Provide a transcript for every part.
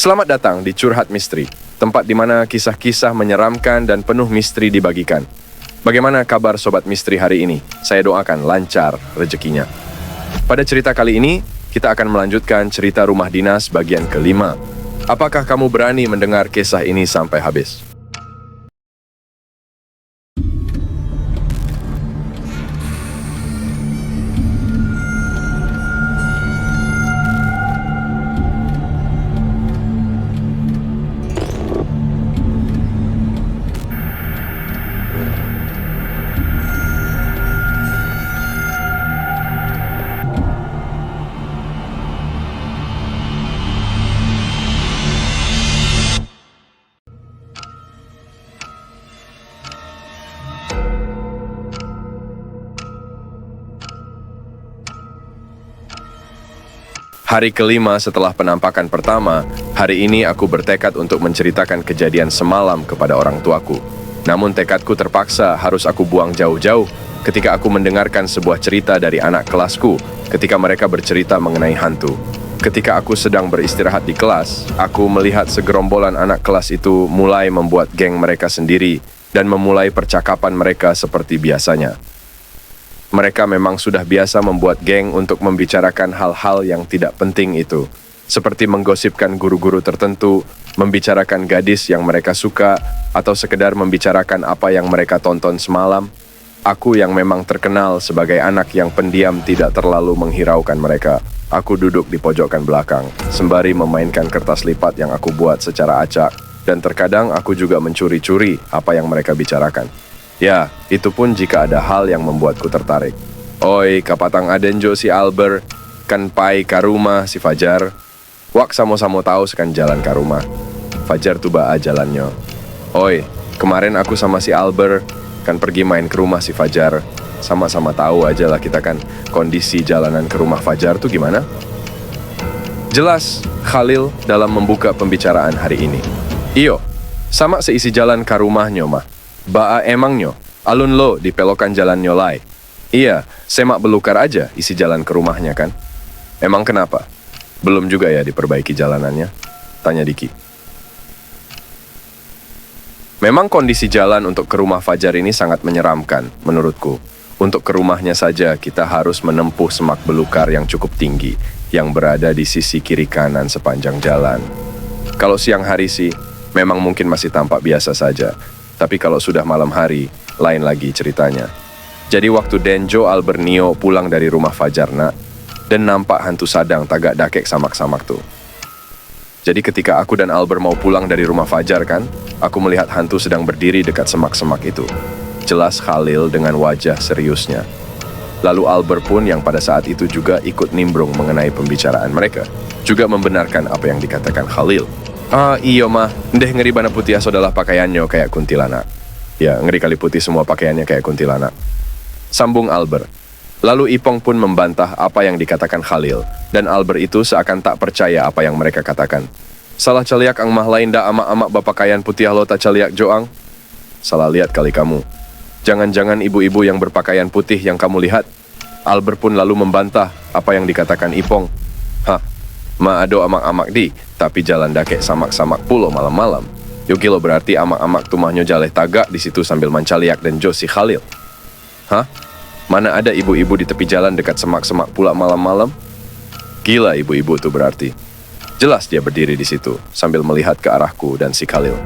Selamat datang di Curhat Misteri, tempat di mana kisah-kisah menyeramkan dan penuh misteri dibagikan. Bagaimana kabar Sobat Misteri hari ini? Saya doakan lancar rezekinya. Pada cerita kali ini, kita akan melanjutkan cerita rumah dinas bagian kelima. Apakah kamu berani mendengar kisah ini sampai habis? Hari kelima setelah penampakan pertama, hari ini aku bertekad untuk menceritakan kejadian semalam kepada orang tuaku. Namun tekadku terpaksa harus aku buang jauh-jauh ketika aku mendengarkan sebuah cerita dari anak kelasku ketika mereka bercerita mengenai hantu. Ketika aku sedang beristirahat di kelas, aku melihat segerombolan anak kelas itu mulai membuat geng mereka sendiri dan memulai percakapan mereka seperti biasanya. Mereka memang sudah biasa membuat geng untuk membicarakan hal-hal yang tidak penting itu, seperti menggosipkan guru-guru tertentu, membicarakan gadis yang mereka suka, atau sekedar membicarakan apa yang mereka tonton semalam. Aku yang memang terkenal sebagai anak yang pendiam tidak terlalu menghiraukan mereka. Aku duduk di pojokan belakang, sembari memainkan kertas lipat yang aku buat secara acak, dan terkadang aku juga mencuri-curi apa yang mereka bicarakan. Ya, itu pun jika ada hal yang membuatku tertarik. Oi, kapatang adenjo si Albert, kan pai ka rumah si Fajar. Wak samo-samo tahu sekan jalan ka rumah. Fajar tu baa jalannya. Oi, kemarin aku sama si Albert kan pergi main ke rumah si Fajar. Sama-sama tahu aja lah kita kan kondisi jalanan ke rumah Fajar tuh gimana. Jelas, Khalil dalam membuka pembicaraan hari ini. Iyo, sama seisi jalan ka rumahnya mah. Baa emangnya, alun lo di pelokan jalan nyolai. Iya, semak belukar aja isi jalan ke rumahnya kan. Emang kenapa? Belum juga ya diperbaiki jalanannya? Tanya Diki. Memang kondisi jalan untuk ke rumah Fajar ini sangat menyeramkan, menurutku. Untuk ke rumahnya saja kita harus menempuh semak belukar yang cukup tinggi, yang berada di sisi kiri kanan sepanjang jalan. Kalau siang hari sih, memang mungkin masih tampak biasa saja. Tapi kalau sudah malam hari, lain lagi ceritanya. Jadi waktu Denjo Albernio pulang dari rumah Fajarna, dan nampak hantu sadang tagak dakek samak-samak tuh. Jadi ketika aku dan Albert mau pulang dari rumah Fajar kan, aku melihat hantu sedang berdiri dekat semak-semak itu. Jelas Khalil dengan wajah seriusnya. Lalu Albert pun yang pada saat itu juga ikut nimbrung mengenai pembicaraan mereka, juga membenarkan apa yang dikatakan Khalil. Iyo mah, ndeh ngeri bana putih adalah pakaiannya kayak kuntilanak. Ya, ngeri kali putih semua pakaiannya kayak kuntilanak. Sambung Albert. Lalu Ipong pun membantah apa yang dikatakan Khalil, dan Albert itu seakan tak percaya apa yang mereka katakan. Salah caliak ang mah lain da amak-amak bapakaian putih lo tak caliak joang? Salah lihat kali kamu. Jangan-jangan ibu-ibu yang berpakaian putih yang kamu lihat. Albert pun lalu membantah apa yang dikatakan Ipong. Maado amak-amak di, tapi jalan dakek samak-samak pulo malam-malam. Yukilo berarti amak-amak tumahnya jaleh tagak di situ sambil mancaliak dan Josi Khalil. Mana ada ibu-ibu di tepi jalan dekat semak-semak pula malam-malam? Gila ibu-ibu tuh berarti. Jelas dia berdiri di situ sambil melihat ke arahku dan si Khalil.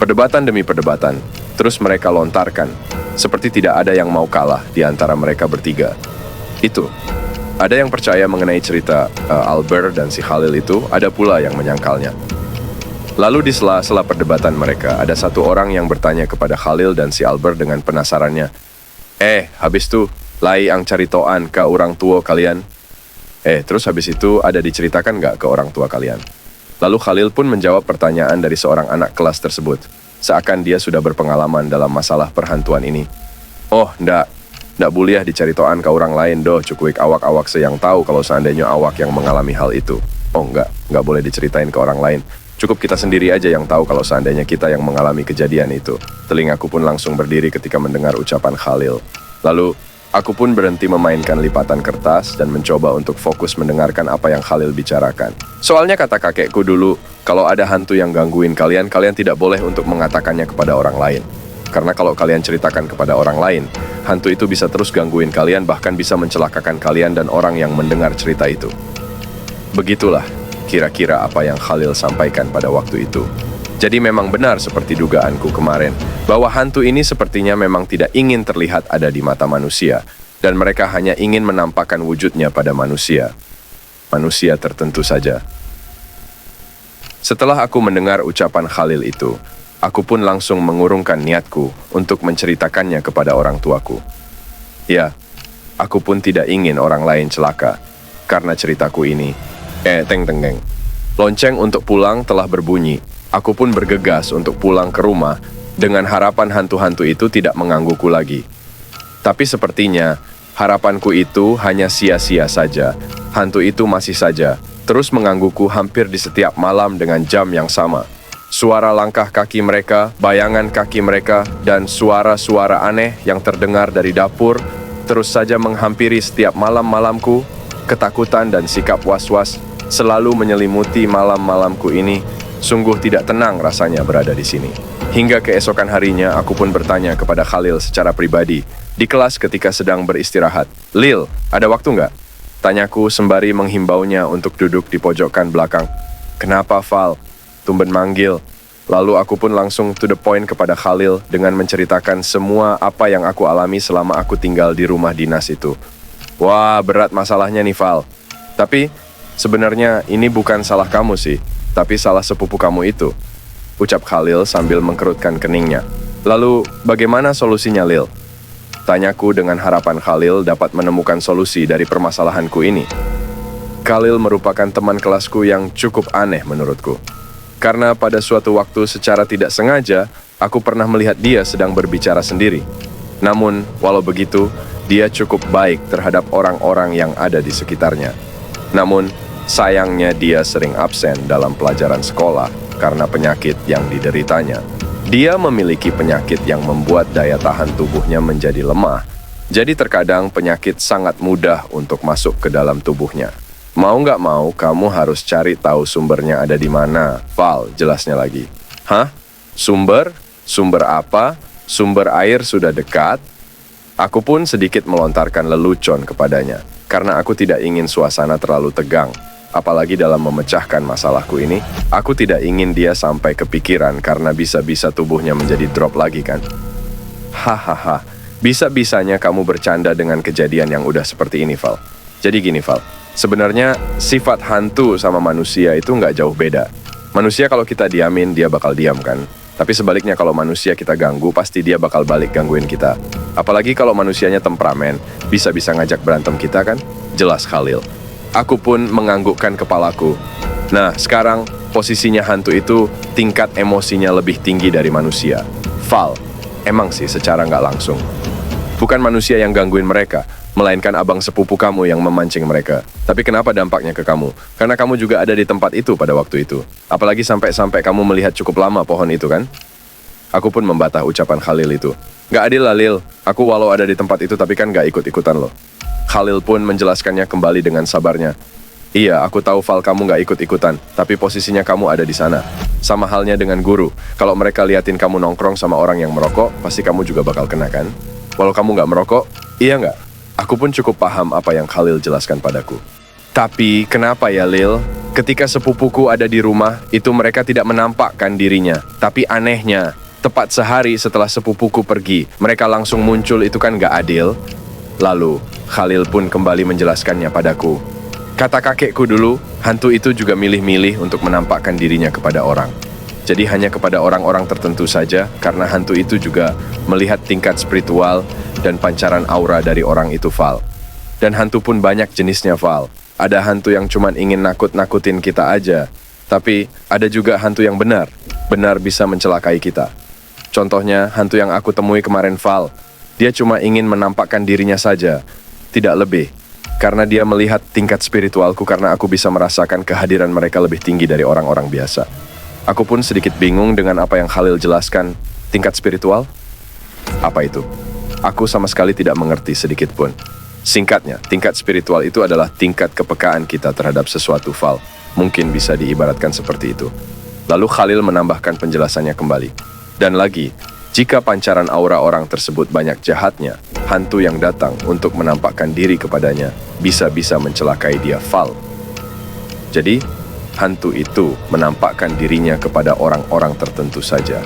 Perdebatan demi perdebatan, terus mereka lontarkan, seperti tidak ada yang mau kalah di antara mereka bertiga. Itu. Ada yang percaya mengenai cerita Albert dan si Khalil itu, ada pula yang menyangkalnya. Lalu di sela-sela perdebatan mereka, ada satu orang yang bertanya kepada Khalil dan si Albert dengan penasarannya. Habis tuh, lai ang caritoan ke orang tua kalian? Terus habis itu ada diceritakan nggak ke orang tua kalian? Lalu Khalil pun menjawab pertanyaan dari seorang anak kelas tersebut, seakan dia sudah berpengalaman dalam masalah perhantuan ini. Oh, ndak boleh diceritoan ke orang lain doh, cukuik awak-awak yang tahu kalau seandainya awak yang mengalami hal itu. Oh nggak boleh diceritain ke orang lain. Cukup kita sendiri aja yang tahu kalau seandainya kita yang mengalami kejadian itu. Telingaku pun langsung berdiri ketika mendengar ucapan Khalil. Lalu, Aku pun berhenti memainkan lipatan kertas dan mencoba untuk fokus mendengarkan apa yang Khalil bicarakan. Soalnya kata kakekku dulu, kalau ada hantu yang gangguin kalian, kalian tidak boleh untuk mengatakannya kepada orang lain. Karena kalau kalian ceritakan kepada orang lain, hantu itu bisa terus gangguin kalian, bahkan bisa mencelakakan kalian dan orang yang mendengar cerita itu. Begitulah kira-kira apa yang Khalil sampaikan pada waktu itu. Jadi memang benar seperti dugaanku kemarin, bahwa hantu ini sepertinya memang tidak ingin terlihat ada di mata manusia, dan mereka hanya ingin menampakkan wujudnya pada manusia. Manusia tertentu saja. Setelah aku mendengar ucapan Khalil itu, aku pun langsung mengurungkan niatku untuk menceritakannya kepada orang tuaku. Ya, aku pun tidak ingin orang lain celaka, karena ceritaku ini. Teng-teng-teng. Lonceng untuk pulang telah berbunyi. Aku pun bergegas untuk pulang ke rumah dengan harapan hantu-hantu itu tidak menggangguku lagi. Tapi sepertinya harapanku itu hanya sia-sia saja. Hantu itu masih saja terus menggangguku hampir di setiap malam dengan jam yang sama. Suara langkah kaki mereka, bayangan kaki mereka, dan suara-suara aneh yang terdengar dari dapur terus saja menghampiri setiap malam-malamku. Ketakutan dan sikap was-was selalu menyelimuti malam-malamku ini. Sungguh tidak tenang rasanya berada di sini. Hingga keesokan harinya, aku pun bertanya kepada Khalil secara pribadi di kelas ketika sedang beristirahat. Lil, ada waktu nggak? Tanyaku sembari menghimbaunya untuk duduk di pojokan belakang. Kenapa, Val? Tumben manggil. Lalu aku pun langsung to the point kepada Khalil dengan menceritakan semua apa yang aku alami selama aku tinggal di rumah dinas itu. Wah, berat masalahnya nih, Val. Tapi sebenarnya ini bukan salah kamu sih, tapi salah sepupu kamu itu, ucap Khalil sambil mengkerutkan keningnya. Lalu, bagaimana solusinya, Lil? Tanyaku dengan harapan Khalil dapat menemukan solusi dari permasalahanku ini. Khalil merupakan teman kelasku yang cukup aneh menurutku. Karena pada suatu waktu secara tidak sengaja, aku pernah melihat dia sedang berbicara sendiri. Namun, walau begitu, dia cukup baik terhadap orang-orang yang ada di sekitarnya. Namun, sayangnya dia sering absen dalam pelajaran sekolah karena penyakit yang dideritanya. Dia memiliki penyakit yang membuat daya tahan tubuhnya menjadi lemah. Jadi terkadang penyakit sangat mudah untuk masuk ke dalam tubuhnya. Mau nggak mau, kamu harus cari tahu sumbernya ada di mana. Val, jelasnya lagi. Hah? Sumber? Sumber apa? Sumber air sudah dekat? Aku pun sedikit melontarkan lelucon kepadanya, karena aku tidak ingin suasana terlalu tegang. Apalagi dalam memecahkan masalahku ini, aku tidak ingin dia sampai kepikiran karena bisa-bisa tubuhnya menjadi drop lagi kan. Hahaha, bisa-bisanya kamu bercanda dengan kejadian yang udah seperti ini, Val. Jadi gini, Val, sebenarnya sifat hantu sama manusia itu nggak jauh beda. Manusia kalau kita diamin, dia bakal diam kan. Tapi sebaliknya kalau manusia kita ganggu, pasti dia bakal balik gangguin kita. Apalagi kalau manusianya temperamen, bisa-bisa ngajak berantem kita kan? Jelas, Khalil. Aku pun menganggukkan kepalaku. Nah, sekarang posisinya hantu itu tingkat emosinya lebih tinggi dari manusia. Val, emang sih secara nggak langsung. Bukan manusia yang gangguin mereka, melainkan abang sepupu kamu yang memancing mereka. Tapi kenapa dampaknya ke kamu? Karena kamu juga ada di tempat itu pada waktu itu. Apalagi sampai-sampai kamu melihat cukup lama pohon itu kan? Aku pun membantah ucapan Khalil itu. Nggak adil lah, Lil. Aku walau ada di tempat itu tapi kan nggak ikut-ikutan loh. Khalil pun menjelaskannya kembali dengan sabarnya. Iya, aku tahu Val kamu nggak ikut-ikutan, tapi posisinya kamu ada di sana. Sama halnya dengan guru. Kalau mereka liatin kamu nongkrong sama orang yang merokok, pasti kamu juga bakal kena kan? Walau kamu nggak merokok, iya nggak? Aku pun cukup paham apa yang Khalil jelaskan padaku. Tapi kenapa ya, Lil? Ketika sepupuku ada di rumah, itu mereka tidak menampakkan dirinya. Tapi anehnya, tepat sehari setelah sepupuku pergi, mereka langsung muncul, itu kan nggak adil. Lalu, Khalil pun kembali menjelaskannya padaku. Kata kakekku dulu, hantu itu juga milih-milih untuk menampakkan dirinya kepada orang. Jadi hanya kepada orang-orang tertentu saja, karena hantu itu juga melihat tingkat spiritual dan pancaran aura dari orang itu, Val. Dan hantu pun banyak jenisnya, Val. Ada hantu yang cuma ingin nakut-nakutin kita aja. Tapi ada juga hantu yang benar bisa mencelakai kita. Contohnya, hantu yang aku temui kemarin, Val. Dia cuma ingin menampakkan dirinya saja, tidak lebih. Karena dia melihat tingkat spiritualku karena aku bisa merasakan kehadiran mereka lebih tinggi dari orang-orang biasa. Aku pun sedikit bingung dengan apa yang Khalil jelaskan. Tingkat spiritual? Apa itu? Aku sama sekali tidak mengerti sedikit pun. Singkatnya, tingkat spiritual itu adalah tingkat kepekaan kita terhadap sesuatu, Val. Mungkin bisa diibaratkan seperti itu. Lalu Khalil menambahkan penjelasannya kembali. Dan lagi, jika pancaran aura orang tersebut banyak jahatnya, hantu yang datang untuk menampakkan diri kepadanya bisa-bisa mencelakai dia, Val. Jadi, hantu itu menampakkan dirinya kepada orang-orang tertentu saja.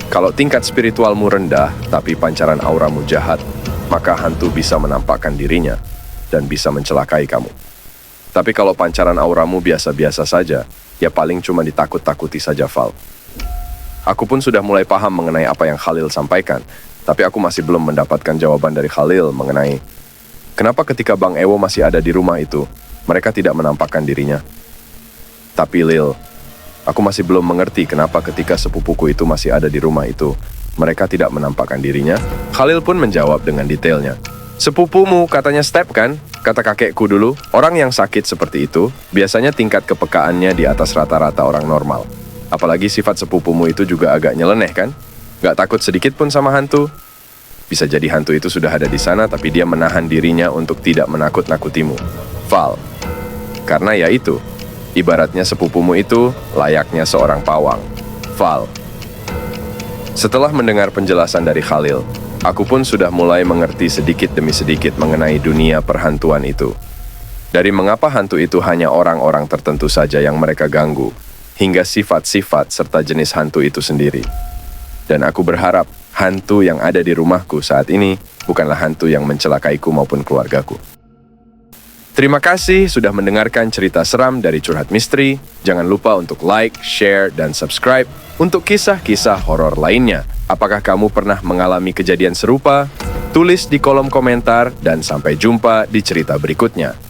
Kalau tingkat spiritualmu rendah, tapi pancaran auramu jahat, maka hantu bisa menampakkan dirinya dan bisa mencelakai kamu. Tapi kalau pancaran auramu biasa-biasa saja, ya paling cuma ditakut-takuti saja, Val. Aku pun sudah mulai paham mengenai apa yang Khalil sampaikan, tapi aku masih belum mendapatkan jawaban dari Khalil mengenai kenapa ketika Bang Ewo masih ada di rumah itu, mereka tidak menampakkan dirinya. Tapi Lil, aku masih belum mengerti kenapa ketika sepupuku itu masih ada di rumah itu, mereka tidak menampakkan dirinya. Khalil pun menjawab dengan detailnya. Sepupumu katanya Step kan? Kata kakekku dulu, orang yang sakit seperti itu, biasanya tingkat kepekaannya di atas rata-rata orang normal. Apalagi sifat sepupumu itu juga agak nyeleneh kan? Gak takut sedikit pun sama hantu? Bisa jadi hantu itu sudah ada di sana, tapi dia menahan dirinya untuk tidak menakut-nakutimu. Val. Karena ya itu, ibaratnya sepupumu itu layaknya seorang pawang. Val. Setelah mendengar penjelasan dari Khalil, aku pun sudah mulai mengerti sedikit demi sedikit mengenai dunia perhantuan itu. Dari mengapa hantu itu hanya orang-orang tertentu saja yang mereka ganggu, hingga sifat-sifat serta jenis hantu itu sendiri. Dan aku berharap hantu yang ada di rumahku saat ini bukanlah hantu yang mencelakaiku maupun keluargaku. Terima kasih sudah mendengarkan cerita seram dari Curhat Misteri. Jangan lupa untuk like, share, dan subscribe untuk kisah-kisah horor lainnya. Apakah kamu pernah mengalami kejadian serupa? Tulis di kolom komentar dan sampai jumpa di cerita berikutnya.